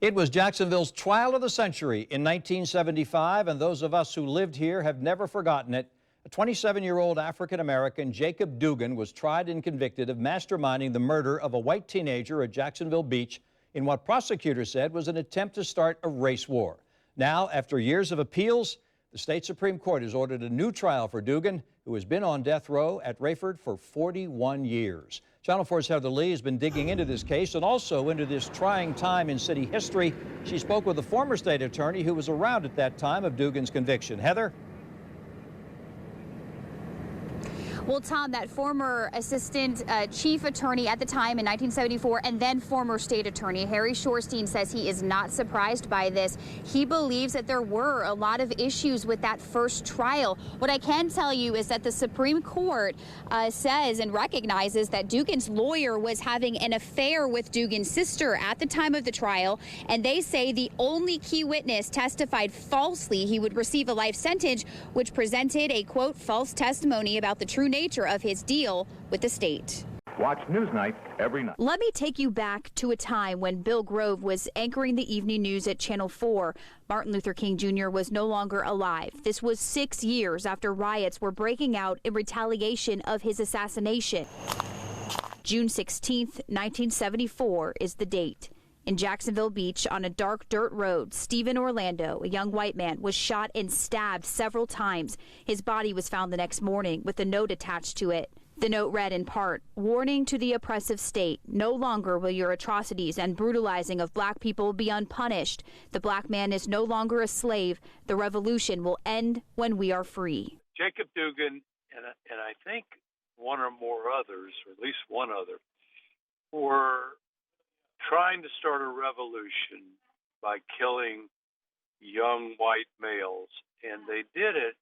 It was Jacksonville's trial of the century in 1975, and those of us who lived here have never forgotten it. A 27-year-old African-American, Jacob Dougan, was tried and convicted of masterminding the murder of a white teenager at Jacksonville Beach in what prosecutors said was an attempt to start a race war. Now, after years of appeals, the state Supreme Court has ordered a new trial for Dougan, who has been on death row at Raiford for 41 years. Channel 4's Heather Lee has been digging into this case and also into this trying time in city history. She spoke with a former state attorney who was around at that time of Dougan's conviction. Heather? Well, Tom, that former assistant chief attorney at the time in 1974 and then former state attorney Harry Shorstein says he is not surprised by this. He believes that there were a lot of issues with that first trial. What I can tell you is that the Supreme Court says and recognizes that Dougan's lawyer was having an affair with Dougan's sister at the time of the trial, and they say the only key witness testified falsely he would receive a life sentence, which presented a, quote, false testimony about the true nature of his deal with the state. Watch Newsnight every night. Let me take you back to a time when Bill Grove was anchoring the evening news at Channel 4. Martin Luther King Jr. was no longer alive. This was 6 years after riots were breaking out in retaliation of his assassination. June 16th, 1974 is the date. In Jacksonville Beach, on a dark dirt road, Stephen Orlando, a young white man, was shot and stabbed several times. His body was found the next morning with a note attached to it. The note read in part, "Warning to the oppressive state, no longer will your atrocities and brutalizing of black people be unpunished. The black man is no longer a slave. The revolution will end when we are free." Jacob Dougan and I think one or more others, or at least one other, were trying to start a revolution by killing young white males, and they did it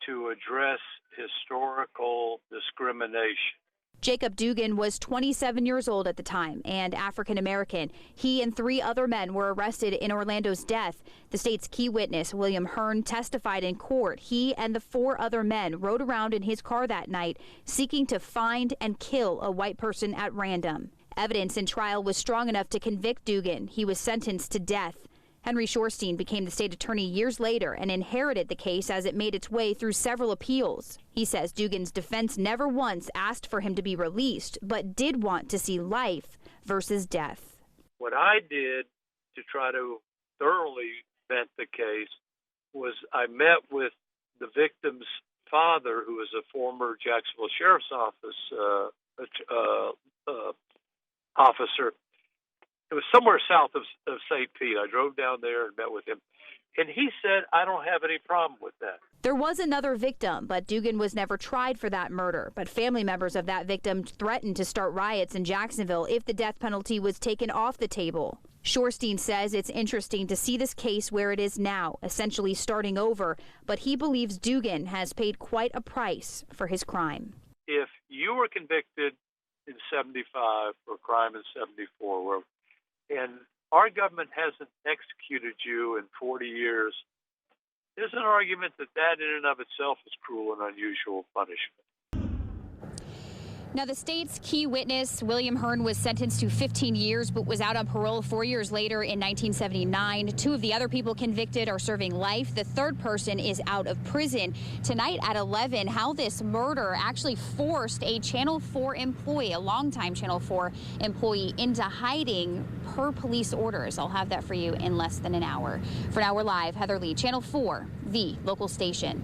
to address historical discrimination. Jacob Dougan was 27 years old at the time and African American. He and 3 other men were arrested in Orlando's death. The state's key witness, William Hearn, testified in court. He and the 4 other men rode around in his car that night seeking to find and kill a white person at random. Evidence in trial was strong enough to convict Dougan. He was sentenced to death. Henry Shorstein became the state attorney years later and inherited the case as it made its way through several appeals. He says Dougan's defense never once asked for him to be released, but did want to see life versus death. What I did to try to thoroughly vet the case was I met with the victim's father, who was a former Jacksonville Sheriff's Office officer. It was somewhere south of St. Pete. I drove down there and met with him, and he said, "I don't have any problem with that." There was another victim, but Dougan was never tried for that murder. But family members of that victim threatened to start riots in Jacksonville if the death penalty was taken off the table. Shorstein says it's interesting to see this case where it is now, essentially starting over, but he believes Dougan has paid quite a price for his crime. If you were convicted in 75 for a crime in 74, and our government hasn't executed you in 40 years, there's an argument that that in and of itself is cruel and unusual punishment. Now, the state's key witness, William Hearn, was sentenced to 15 years but was out on parole 4 years later in 1979. 2 of the other people convicted are serving life. The third person is out of prison. Tonight at 11, how this murder actually forced a Channel 4 employee, a longtime Channel 4 employee, into hiding per police orders. I'll have that for you in less than an hour. For now, we're live. Heather Lee, Channel 4, the local station.